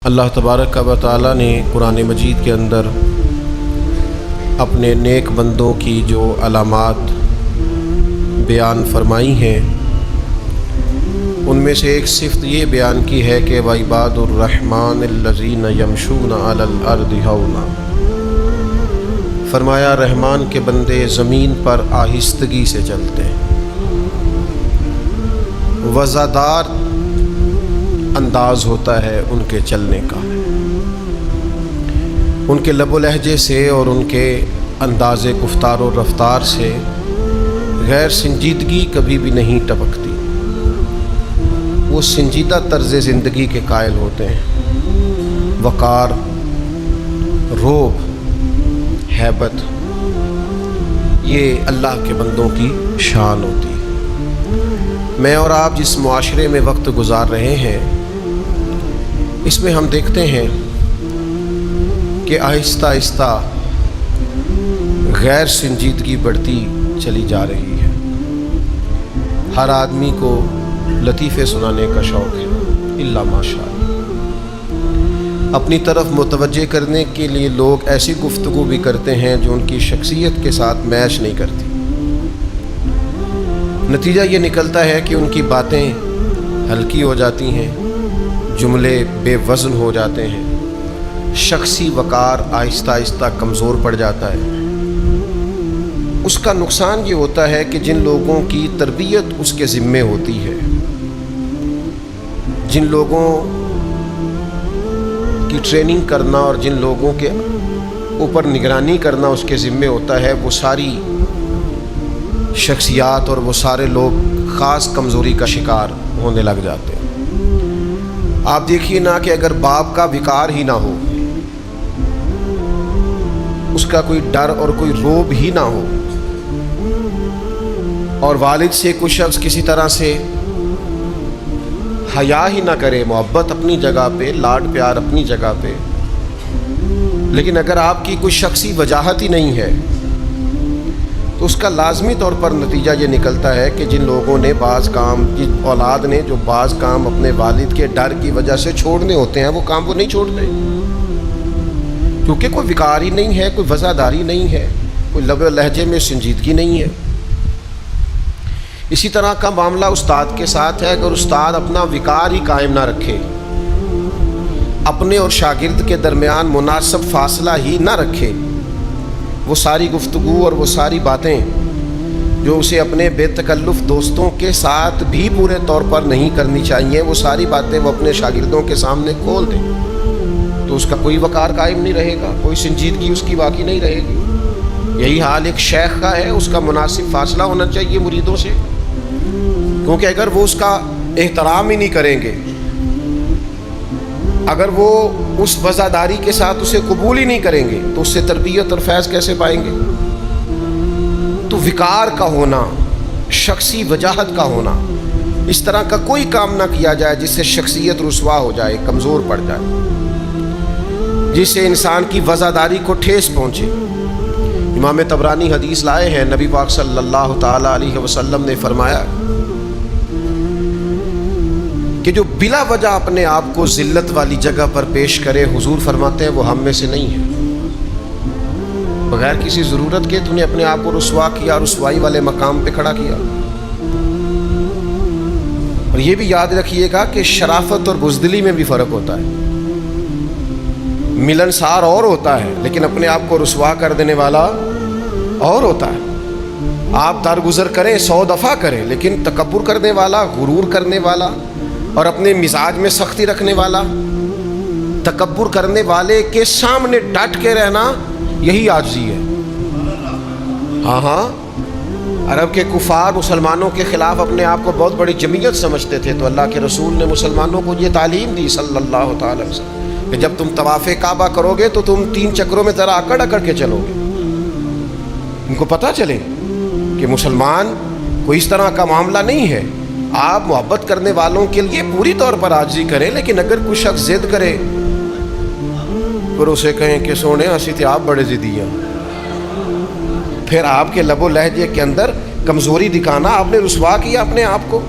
اللہ تبارک و تعالی نے قرآن مجید کے اندر اپنے نیک بندوں کی جو علامات بیان فرمائی ہیں ان میں سے ایک صفت یہ بیان کی ہے کہ وعباد الرحمن الذین یمشون علی الارض ہونا، فرمایا رحمان کے بندے زمین پر آہستگی سے چلتے ہیں، وزادار انداز ہوتا ہے ان کے چلنے کا، ان کے لب و لہجے سے اور ان کے انداز گفتار و رفتار سے غیر سنجیدگی کبھی بھی نہیں ٹپکتی، وہ سنجیدہ طرز زندگی کے قائل ہوتے ہیں، وقار، روب، ہیبت، یہ اللہ کے بندوں کی شان ہوتی ہے۔ میں اور آپ جس معاشرے میں وقت گزار رہے ہیں اس میں ہم دیکھتے ہیں کہ آہستہ آہستہ غیر سنجیدگی بڑھتی چلی جا رہی ہے، ہر آدمی کو لطیفے سنانے کا شوق ہے، الا ماشاء اللہ، اپنی طرف متوجہ کرنے کے لیے لوگ ایسی گفتگو بھی کرتے ہیں جو ان کی شخصیت کے ساتھ میچ نہیں کرتی، نتیجہ یہ نکلتا ہے کہ ان کی باتیں ہلکی ہو جاتی ہیں، جملے بے وزن ہو جاتے ہیں، شخصی وقار آہستہ آہستہ کمزور پڑ جاتا ہے۔ اس کا نقصان یہ ہوتا ہے کہ جن لوگوں کی تربیت اس کے ذمے ہوتی ہے، جن لوگوں کی ٹریننگ کرنا اور جن لوگوں کے اوپر نگرانی کرنا اس کے ذمے ہوتا ہے، وہ ساری شخصیات اور وہ سارے لوگ خاص کمزوری کا شکار ہونے لگ جاتے ہیں۔ آپ دیکھیے نا کہ اگر باپ کا وقار ہی نہ ہو، اس کا کوئی ڈر اور کوئی روب ہی نہ ہو، اور والد سے کوئی شخص کسی طرح سے حیا ہی نہ کرے، محبت اپنی جگہ پہ، لاڈ پیار اپنی جگہ پہ، لیکن اگر آپ کی کوئی شخصی وجاہت ہی نہیں ہے تو اس کا لازمی طور پر نتیجہ یہ نکلتا ہے کہ جن لوگوں نے بعض کام، جن اولاد نے جو بعض کام اپنے والد کے ڈر کی وجہ سے چھوڑنے ہوتے ہیں، وہ کام وہ نہیں چھوڑتے، کیونکہ کوئی وقار ہی نہیں ہے، کوئی وزاداری نہیں ہے، کوئی لب و لہجے میں سنجیدگی نہیں ہے۔ اسی طرح کا معاملہ استاد کے ساتھ ہے، اگر استاد اپنا وقار ہی قائم نہ رکھے، اپنے اور شاگرد کے درمیان مناسب فاصلہ ہی نہ رکھے، وہ ساری گفتگو اور وہ ساری باتیں جو اسے اپنے بے تکلف دوستوں کے ساتھ بھی پورے طور پر نہیں کرنی چاہیے، وہ ساری باتیں وہ اپنے شاگردوں کے سامنے کھول دیں، تو اس کا کوئی وقار قائم نہیں رہے گا، کوئی سنجیدگی اس کی باقی نہیں رہے گی۔ یہی حال ایک شیخ کا ہے، اس کا مناسب فاصلہ ہونا چاہیے مریدوں سے، کیونکہ اگر وہ اس کا احترام ہی نہیں کریں گے، اگر وہ اس وزاداری کے ساتھ اسے قبول ہی نہیں کریں گے تو اس سے تربیت اور فیض کیسے پائیں گے؟ تو وقار کا ہونا، شخصی وجاہت کا ہونا، اس طرح کا کوئی کام نہ کیا جائے جس سے شخصیت رسوا ہو جائے، کمزور پڑ جائے، جس سے انسان کی وزاداری کو ٹھیس پہنچے۔ امام طبرانی حدیث لائے ہیں، نبی پاک صلی اللہ تعالی علیہ وسلم نے فرمایا کہ جو بلا وجہ اپنے آپ کو ذلت والی جگہ پر پیش کرے، حضور فرماتے ہیں وہ ہم میں سے نہیں ہے، بغیر کسی ضرورت کے تو نے اپنے آپ کو رسوا کیا، رسوائی والے مقام پہ کھڑا کیا۔ اور یہ بھی یاد رکھیے گا کہ شرافت اور بزدلی میں بھی فرق ہوتا ہے، ملنسار اور ہوتا ہے لیکن اپنے آپ کو رسوا کر دینے والا اور ہوتا ہے۔ آپ درگزر کریں 100 دفعہ کریں، لیکن تکبر کرنے والا، غرور کرنے والا اور اپنے مزاج میں سختی رکھنے والا، تکبر کرنے والے کے سامنے ڈٹ کے رہنا، یہی عاجزی ہے۔ ہاں، عرب کے کفار مسلمانوں کے خلاف اپنے آپ کو بہت بڑی جمعیت سمجھتے تھے، تو اللہ کے رسول نے مسلمانوں کو یہ تعلیم دی صلی اللہ تعالی وسلم کہ جب تم طواف کعبہ کرو گے تو تم 3 چکروں میں ذرا اکڑ اکڑ کے چلو گے، ان کو پتہ چلے کہ مسلمان کوئی اس طرح کا معاملہ نہیں ہے۔ آپ محبت کرنے والوں کے لیے پوری طور پر عاجزی کریں، لیکن اگر کوئی شخص ضد کرے پھر اسے کہیں کہ سونے ہنسی تھے آپ بڑے ضدی ہیں، پھر آپ کے لب و لہجے کے اندر کمزوری دکھانا، آپ نے رسوا کیا اپنے آپ کو،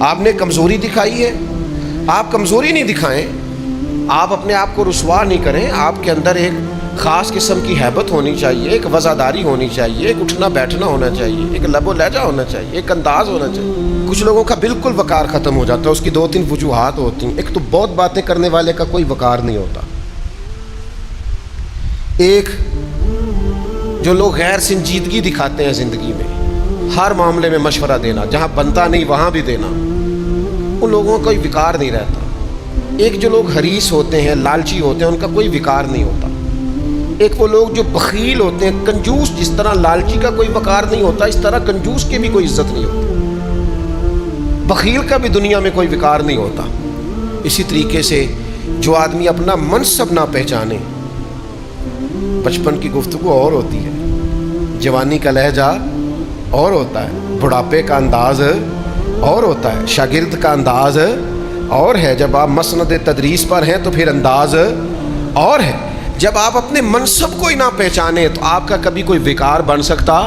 آپ نے کمزوری دکھائی ہے۔ آپ کمزوری نہیں دکھائیں، آپ اپنے آپ کو رسوا نہیں کریں. آپ کے اندر ایک خاص قسم کی ہیبت ہونی چاہیے, ایک وزاداری ہونی چاہیے, ایک اٹھنا بیٹھنا ہونا چاہیے, ایک لب و لہجہ ہونا چاہیے, ایک انداز ہونا چاہیے. کچھ لوگوں کا بالکل وقار ختم ہو جاتا ہے. اس کی 2-3 وجوہات ہوتی ہیں. ایک تو بہت باتیں کرنے والے کا کوئی وقار نہیں ہوتا. ایک جو لوگ غیر سنجیدگی دکھاتے ہیں زندگی میں, ہر معاملے میں مشورہ دینا, جہاں بنتا نہیں وہاں بھی دینا, ان لوگوں کا کوئی وقار نہیں رہتا. ایک جو لوگ حریص ہوتے ہیں, لالچی ہوتے ہیں, ان کا کوئی وقار نہیں ہوتا. ایک وہ لوگ جو بخیل ہوتے ہیں, کنجوس, جس طرح لالچی کا کوئی وقار نہیں ہوتا اس طرح کنجوس کی بھی کوئی عزت نہیں ہوتی. بخیل کا بھی دنیا میں کوئی وقار نہیں ہوتا. اسی طریقے سے جو آدمی اپنا منصب نہ پہچانے, بچپن کی گفتگو اور ہوتی ہے, جوانی کا لہجہ اور ہوتا ہے, بڑھاپے کا انداز اور ہوتا ہے, شاگرد کا انداز اور ہے, جب آپ مسند تدریس پر ہیں تو پھر انداز اور ہے. جب آپ اپنے منصب کو ہی نہ پہچانے تو آپ کا کبھی کوئی وقار بن سکتا؟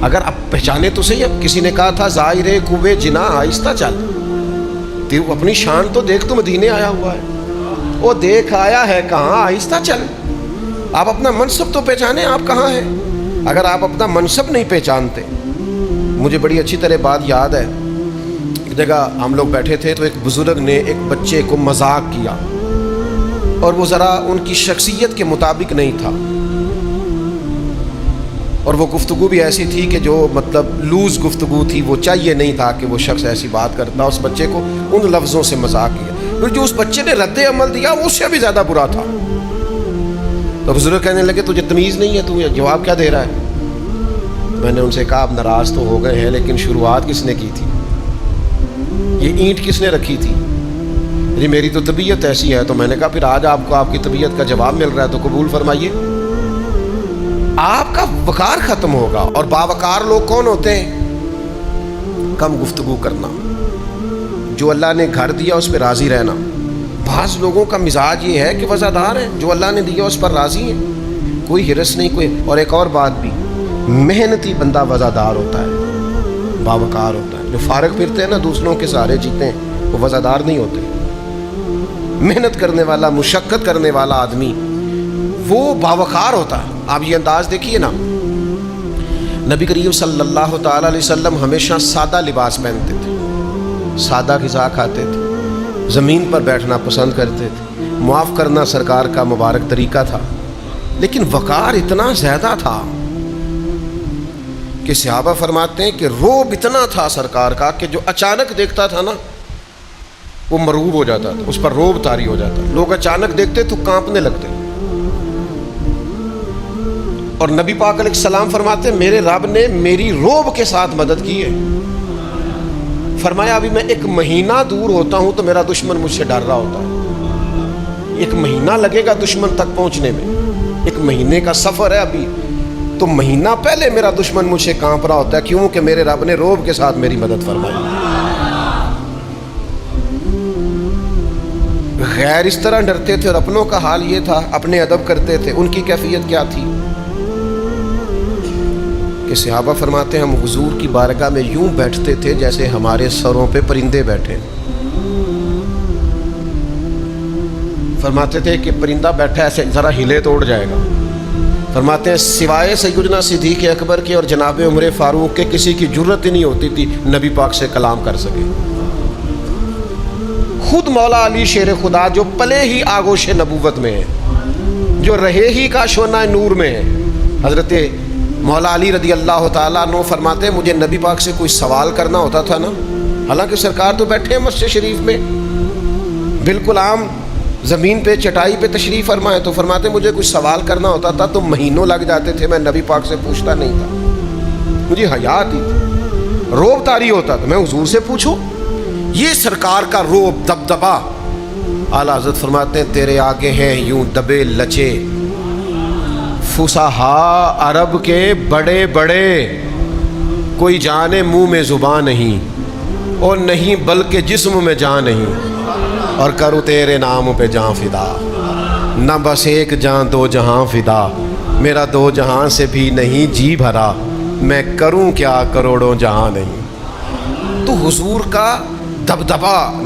اگر آپ پہچانے تو صحیح. اب کسی نے کہا تھا ظاہر کوے جنا آہستہ چل, تو اپنی شان تو دیکھ, تو مدینے آیا ہوا ہے, وہ دیکھ آیا ہے کہاں, آہستہ چل. آپ اپنا منصب تو پہچانے آپ کہاں ہیں. اگر آپ اپنا منصب نہیں پہچانتے, مجھے بڑی اچھی طرح بات یاد ہے, ایک جگہ ہم لوگ بیٹھے تھے تو ایک بزرگ نے ایک بچے کو مذاق کیا, اور وہ ذرا ان کی شخصیت کے مطابق نہیں تھا, اور وہ گفتگو بھی ایسی تھی کہ جو مطلب لوز گفتگو تھی. وہ چاہیے نہیں تھا کہ وہ شخص ایسی بات کرتا. اس بچے کو ان لفظوں سے مذاق کیا, پھر جو اس بچے نے رد عمل دیا وہ اس سے بھی زیادہ برا تھا. تو بزرگ کہنے لگے تجھے تمیز نہیں ہے, تو جواب کیا دے رہا ہے؟ میں نے ان سے کہا آپ ناراض تو ہو گئے ہیں, لیکن شروعات کس نے کی تھی؟ یہ اینٹ کس نے رکھی تھی؟ جی میری تو طبیعت ایسی ہے. تو میں نے کہا پھر آج آپ کو آپ کی طبیعت کا جواب مل رہا ہے تو قبول فرمائیے. آپ کا وقار ختم ہوگا. اور باوقار لوگ کون ہوتے ہیں؟ کم گفتگو کرنا, جو اللہ نے گھر دیا اس پہ راضی رہنا. بعض لوگوں کا مزاج یہ ہے کہ وفادار ہیں, جو اللہ نے دیا اس پر راضی ہیں, کوئی ہرس نہیں کوئی. اور ایک اور بات بھی, محنتی بندہ وفادار ہوتا ہے, باوقار ہوتا ہے. جو فارغ پھرتے ہیں نا, دوسروں کے سہارے جیتے ہیں, وہ وفادار نہیں ہوتے. محنت کرنے والا, مشقت کرنے والا آدمی وہ باوقار ہوتا ہے. آپ یہ انداز دیکھیے نا, نبی کریم صلی اللہ تعالی علیہ وسلم ہمیشہ سادہ لباس پہنتے تھے, سادہ غذا کھاتے تھے, زمین پر بیٹھنا پسند کرتے تھے. معاف کرنا سرکار کا مبارک طریقہ تھا, لیکن وقار اتنا زیادہ تھا کہ صحابہ فرماتے ہیں کہ روب اتنا تھا سرکار کا کہ جو اچانک دیکھتا تھا نا وہ مرعوب ہو جاتا تھا, اس پر روب طاری ہو جاتا. لوگ اچانک دیکھتے تو کانپنے لگتے. اور نبی پاک علیہ السلام فرماتے ہیں میرے رب نے میری روب کے ساتھ مدد کی ہے. فرمایا ابھی میں 1 مہینہ دور ہوتا ہوں تو میرا دشمن مجھ سے ڈر رہا ہوتا ہے. 1 مہینہ لگے گا دشمن تک پہنچنے میں, 1 مہینے کا سفر ہے ابھی, تو مہینہ پہلے میرا دشمن مجھ سے کانپ رہا ہوتا ہے. کیوں کہ میرے رب نے روب کے ساتھ میری مدد فرمائی. غیر اس طرح ڈرتے تھے, اور اپنوں کا حال یہ تھا, اپنے ادب کرتے تھے. ان کی کیفیت کیا تھی کہ صحابہ فرماتے ہیں ہم حضور کی بارگاہ میں یوں بیٹھتے تھے جیسے ہمارے سروں پہ پرندے بیٹھے. فرماتے تھے کہ پرندہ بیٹھا ایسے ذرا ہلے تو اڑ جائے گا. فرماتے ہیں سوائے سیدنا صدیق اکبر کے اور جناب عمر فاروق کے کسی کی جرت ہی نہیں ہوتی تھی نبی پاک سے کلام کر سکے. خود مولا علی شیر خدا جو پلے ہی آگوش نبوت میں ہے, جو رہے ہی کا شونہ نور میں ہے, حضرت مولا علی رضی اللہ تعالیٰ عنہ فرماتے ہیں مجھے نبی پاک سے کوئی سوال کرنا ہوتا تھا نا, حالانکہ سرکار تو بیٹھے ہیں مسجد شریف میں, بالکل عام زمین پہ چٹائی پہ تشریف فرمائے, تو فرماتے مجھے کچھ سوال کرنا ہوتا تھا تو مہینوں لگ جاتے تھے, میں نبی پاک سے پوچھتا نہیں تھا, مجھے حیا آتی تھی, روب طاری ہوتا تھا, میں حضور سے پوچھوں. یہ سرکار کا روب دبدبا. اعلیٰ حضرت فرماتے ہیں تیرے آگے ہیں یوں دبے لچے فصحا عرب کے بڑے بڑے, کوئی جانے منہ میں زبان نہیں, اور نہیں بلکہ جسم میں جان نہیں, اور کروں تیرے نام پہ جان فدا. نہ بس ایک جان 2 جہاں فدا, میرا 2 جہاں سے بھی نہیں جی بھرا, میں کروں کیا کروڑوں جہاں نہیں. تو حضور کا دبدبا,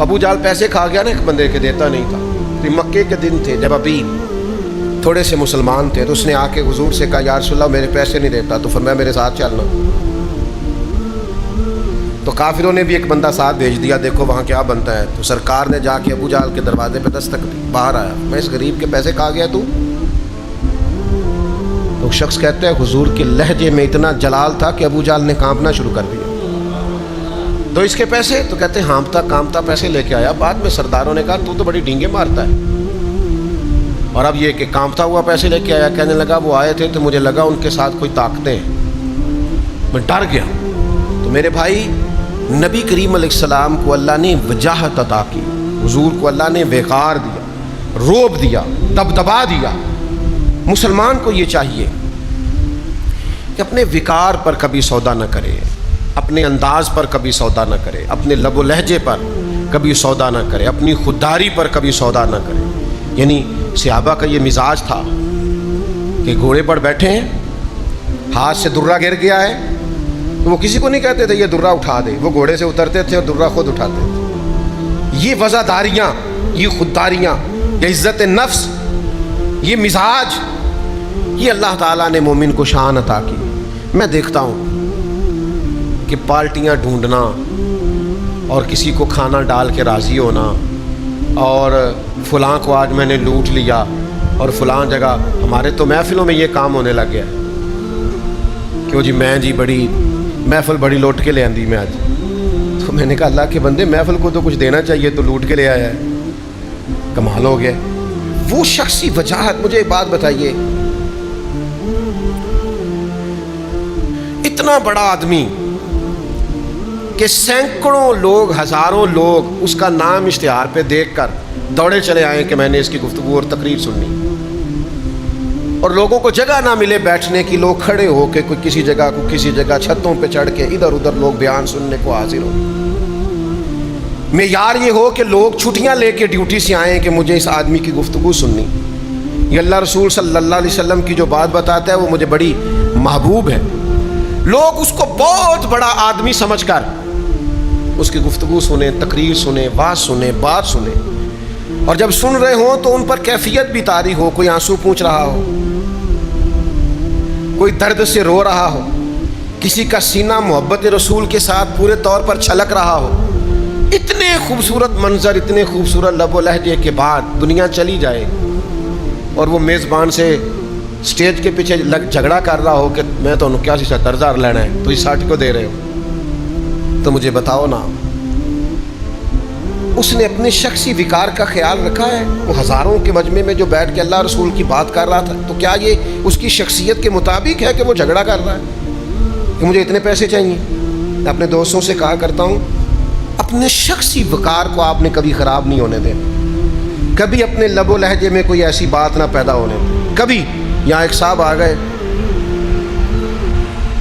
ابو جال پیسے کھا گیا نا ایک بندے کے، دیتا نہیں تھا. تو مکے کے دن تھے جب ابھی تھوڑے سے مسلمان تھے، تو اس نے آ کے حضور سے کہا یا رسول اللہ میرے پیسے نہیں دیتا. تو فرمایا میرے ساتھ چلنا. تو کافروں نے بھی ایک بندہ ساتھ بھیج دیا، دیکھو وہاں کیا بنتا ہے. تو سرکار نے جا کے ابو جہل کے دروازے پہ دستک دی، باہر آیا. میں اس غریب کے پیسے کھا گیا تو شخص کہتا ہے حضور کے لہجے میں اتنا جلال تھا کہ ابو جہل نے کانپنا شروع کر دیا. تو اس کے پیسے؟ تو کہتے ہیں ہانپتا کانپتا پیسے لے کے آیا. بعد میں سرداروں نے کہا تو بڑی ڈینگے مارتا ہے. اور اب یہ کہ کانپتا ہوا پیسے لے کے آیا. کہنے لگا وہ آئے تھے تو مجھے لگا ان کے ساتھ کوئی طاقتیں ہیں، میں ڈر گیا. تو میرے بھائی نبی کریم علیہ السلام کو اللہ نے وجاہت عطا کی، حضور کو اللہ نے وقار دیا، رعب دیا، دبدبا دیا. مسلمان کو یہ چاہیے کہ اپنے وقار پر کبھی سودا نہ کرے، اپنے انداز پر کبھی سودا نہ کرے، اپنے لب و لہجے پر کبھی سودا نہ کرے، اپنی خودداری پر کبھی سودا نہ کرے. یعنی صحابہ کا یہ مزاج تھا کہ گھوڑے پر بیٹھے ہیں، ہاتھ سے درہ گر گیا ہے تو وہ کسی کو نہیں کہتے تھے یہ درہ اٹھا دے، وہ گھوڑے سے اترتے تھے اور درہ خود اٹھاتے تھے. یہ وزاداریاں، یہ خودداریاں، یہ عزت نفس، یہ مزاج، یہ اللہ تعالیٰ نے مومن کو شان عطا کی. میں دیکھتا ہوں کہ پارٹیاں ڈھونڈنا اور کسی کو کھانا ڈال کے راضی ہونا اور فلاں کو آج میں نے لوٹ لیا اور فلاں جگہ، ہمارے تو محفلوں میں یہ کام ہونے لگ گیا کہ وہ جی میں جی بڑی محفل بڑی لوٹ کے لے آندی میں آج. تو میں نے کہا اللہ کے بندے محفل کو تو کچھ دینا چاہیے، تو لوٹ کے لے آیا ہے، کمال ہو گیا. وہ شخصی وجاہت. مجھے ایک بات بتائیے، اتنا بڑا آدمی کہ سینکڑوں لوگ، ہزاروں لوگ اس کا نام اشتہار پہ دیکھ کر دوڑے چلے آئے کہ میں نے اس کی گفتگو اور تقریر سننی، اور لوگوں کو جگہ نہ ملے بیٹھنے کی، لوگ کھڑے ہو کے کوئی کسی جگہ چھتوں پہ چڑھ کے ادھر ادھر لوگ بیان سننے کو حاضر ہو. معیار یہ ہو کہ لوگ چھٹیاں لے کے ڈیوٹی سے آئیں کہ مجھے اس آدمی کی گفتگو سننی. یہ اللہ رسول صلی اللہ علیہ وسلم کی جو بات بتاتا ہے وہ مجھے بڑی محبوب ہے. لوگ اس کو بہت بڑا آدمی سمجھ کر اس کی گفتگو سنیں، تقریر سنیں، بات سنیں، بات سنیں، اور جب سن رہے ہوں تو ان پر کیفیت بھی طاری ہو. کوئی آنسو پونچھ رہا ہو، کوئی درد سے رو رہا ہو، کسی کا سینہ محبت رسول کے ساتھ پورے طور پر چھلک رہا ہو. اتنے خوبصورت منظر، اتنے خوبصورت لب و لہجے کے بعد دنیا چلی جائے اور وہ میزبان سے سٹیج کے پیچھے جھگڑا کر رہا ہو کہ میں تو کیا سی 70,000 لینا ہے، تو اس 60 کو دے رہے ہو. تو مجھے بتاؤ نا، اس نے اپنے شخصی وقار کا خیال رکھا ہے؟ وہ ہزاروں کے مجمع میں جو بیٹھ کے اللہ رسول کی بات کر رہا تھا، تو کیا یہ اس کی شخصیت کے مطابق ہے کہ وہ جھگڑا کر رہا ہے کہ مجھے اتنے پیسے چاہیے؟ میں اپنے دوستوں سے کہا کرتا ہوں اپنے شخصی وقار کو آپ نے کبھی خراب نہیں ہونے دینا، کبھی اپنے لب و لہجے میں کوئی ایسی بات نہ پیدا ہونے دیں. کبھی یہاں ایک صاحب آ گئے،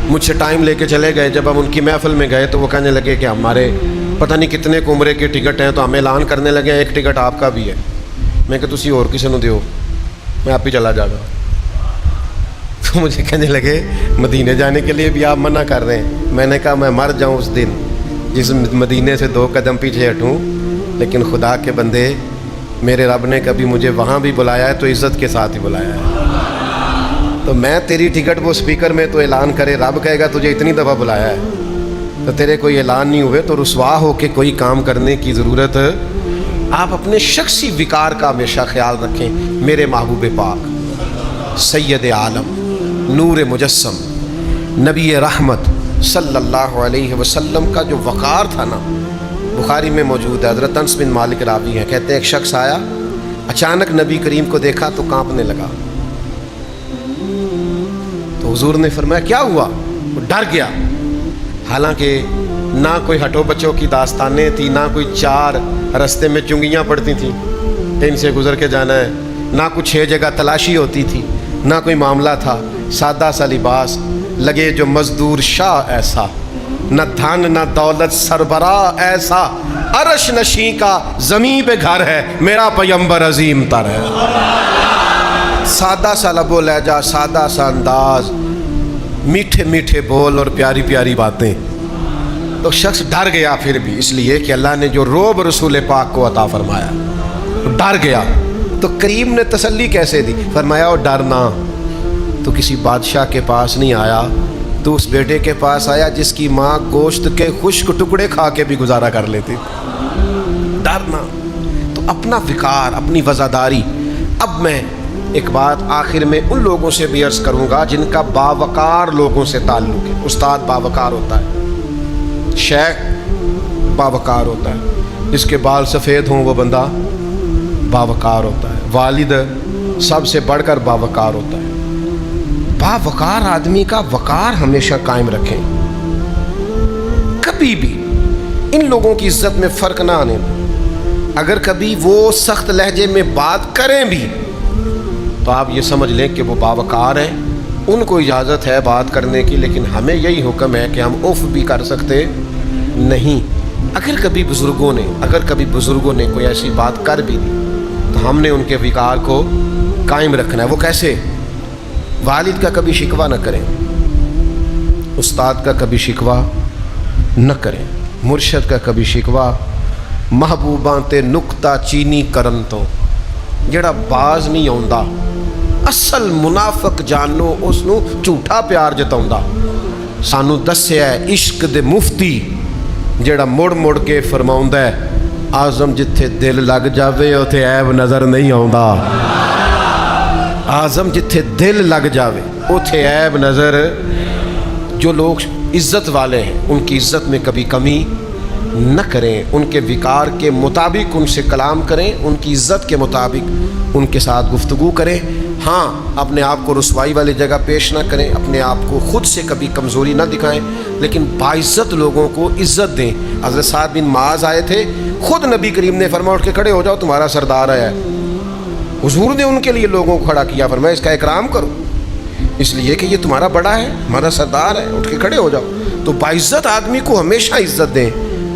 مجھ سے ٹائم لے کے چلے گئے. جب ہم ان کی محفل میں گئے تو وہ کہنے لگے کہ ہمارے پتہ نہیں کتنے عمرے کے ٹکٹ ہیں، تو ہمیں اعلان کرنے لگے ایک ٹکٹ آپ کا بھی ہے. میں کہ تسی اور کسی نو دیو، میں آپ ہی چلا جا گا. تو مجھے کہنے لگے مدینے جانے کے لیے بھی آپ منع کر رہے ہیں. میں نے کہا میں مر جاؤں اس دن جس مدینے سے 2 قدم پیچھے ہٹوں، لیکن خدا کے بندے میرے رب نے کبھی مجھے وہاں بھی بلایا ہے تو عزت کے ساتھ ہی بلایا ہے. تو میں تیری ٹکٹ وہ سپیکر میں تو اعلان کرے، رب کہے گا تجھے اتنی دفعہ بلایا ہے، تو تیرے کوئی اعلان نہیں ہوئے تو رسوا ہو کے کوئی کام کرنے کی ضرورت. آپ اپنے شخصی وقار کا ہمیشہ خیال رکھیں. میرے محبوب پاک سید عالم نور مجسم نبی رحمت صلی اللہ علیہ وسلم کا جو وقار تھا نا، بخاری میں موجود ہے. حضرت انس بن مالک راوی ہیں، کہتے ہیں ایک شخص آیا، اچانک نبی کریم کو دیکھا تو کانپنے لگا. تو حضور نے فرمایا کیا ہوا؟ وہ ڈر گیا. حالانکہ نہ کوئی ہٹو بچوں کی داستانیں تھی، نہ کوئی 4 رستے میں چنگیاں پڑتی تھیں ان سے گزر کے جانا ہے، نہ کچھ 6 جگہ تلاشی ہوتی تھی، نہ کوئی معاملہ تھا. سادہ سا لباس، لگے جو مزدور شاہ ایسا، نہ دھن نہ دولت سربراہ ایسا، عرش نشیں کا زمین پہ گھر ہے، میرا پیمبر عظیم تر ہے. سادہ سا لب و لہجہ، سادہ سا انداز، میٹھے میٹھے بول اور پیاری پیاری باتیں. تو شخص ڈر گیا پھر بھی، اس لیے کہ اللہ نے جو روب رسول پاک کو عطا فرمایا، ڈر گیا۔ تو کریم نے تسلی کیسے دی؟ فرمایا او ڈرنا، تو کسی بادشاہ کے پاس نہیں آیا، تو اس بیٹے کے پاس آیا جس کی ماں گوشت کے خشک ٹکڑے کھا کے بھی گزارا کر لیتی۔ ڈرنا تو اپنا وقار، اپنی وزاداری۔ اب میں ایک بات آخر میں ان لوگوں سے بھی عرض کروں گا جن کا باوقار لوگوں سے تعلق ہے۔ استاد باوقار ہوتا ہے، شیخ باوقار ہوتا ہے، جس کے بال سفید ہوں وہ بندہ باوقار ہوتا ہے، والد سب سے بڑھ کر باوقار ہوتا ہے۔ باوقار آدمی کا وقار ہمیشہ قائم رکھیں، کبھی بھی ان لوگوں کی عزت میں فرق نہ آنے دیں۔ اگر کبھی وہ سخت لہجے میں بات کریں بھی تو آپ یہ سمجھ لیں کہ وہ باوقار ہیں، ان کو اجازت ہے بات کرنے کی، لیکن ہمیں یہی حکم ہے کہ ہم اف بھی کر سکتے نہیں۔ اگر کبھی بزرگوں نے کوئی ایسی بات کر بھی دی تو ہم نے ان کے وقار کو قائم رکھنا ہے۔ وہ کیسے؟ والد کا کبھی شکوہ نہ کریں، استاد کا کبھی شکوہ نہ کریں، مرشد کا کبھی شکوہ۔ محبوباں تے نکتہ چینی کرن تو جڑا باز نہیں آوندا، اصل منافق جانو اس نو جھوٹا پیار جتاوندا۔ سانو دسیا ہے عشق دے مفتی جڑا مڑ مڑ کے فرماوندا ہے آزم جتھے دل لگ جاوے اوتھے عیب نظر نہیں آوندا۔ آزم جتھے دل لگ جاوے اوتھے عیب نظر۔ جو لوگ عزت والے ہیں ان کی عزت میں کبھی کمی نہ کریں، ان کے وقار کے مطابق ان سے کلام کریں، ان کی عزت کے مطابق ان کے ساتھ گفتگو کریں۔ ہاں، اپنے آپ کو رسوائی والی جگہ پیش نہ کریں، اپنے آپ کو خود سے کبھی کمزوری نہ دکھائیں، لیکن باعزت لوگوں کو عزت دیں۔ حضرت سعد بن معاذ آئے تھے، خود نبی کریم نے فرمایا اٹھ کے کھڑے ہو جاؤ، تمہارا سردار آیا ہے۔ حضور نے ان کے لیے لوگوں کو کھڑا کیا، فرمایا اس کا اکرام کرو، اس لیے کہ یہ تمہارا بڑا ہے، ہمارا سردار ہے، اٹھ کے کھڑے ہو جاؤ۔ تو باعزت آدمی کو ہمیشہ عزت دیں،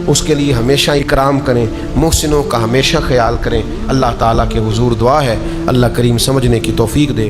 اس کے لیے ہمیشہ اکرام کریں، محسنوں کا ہمیشہ خیال کریں۔ اللہ تعالیٰ کے حضور دعا ہے اللہ کریم سمجھنے کی توفیق دے۔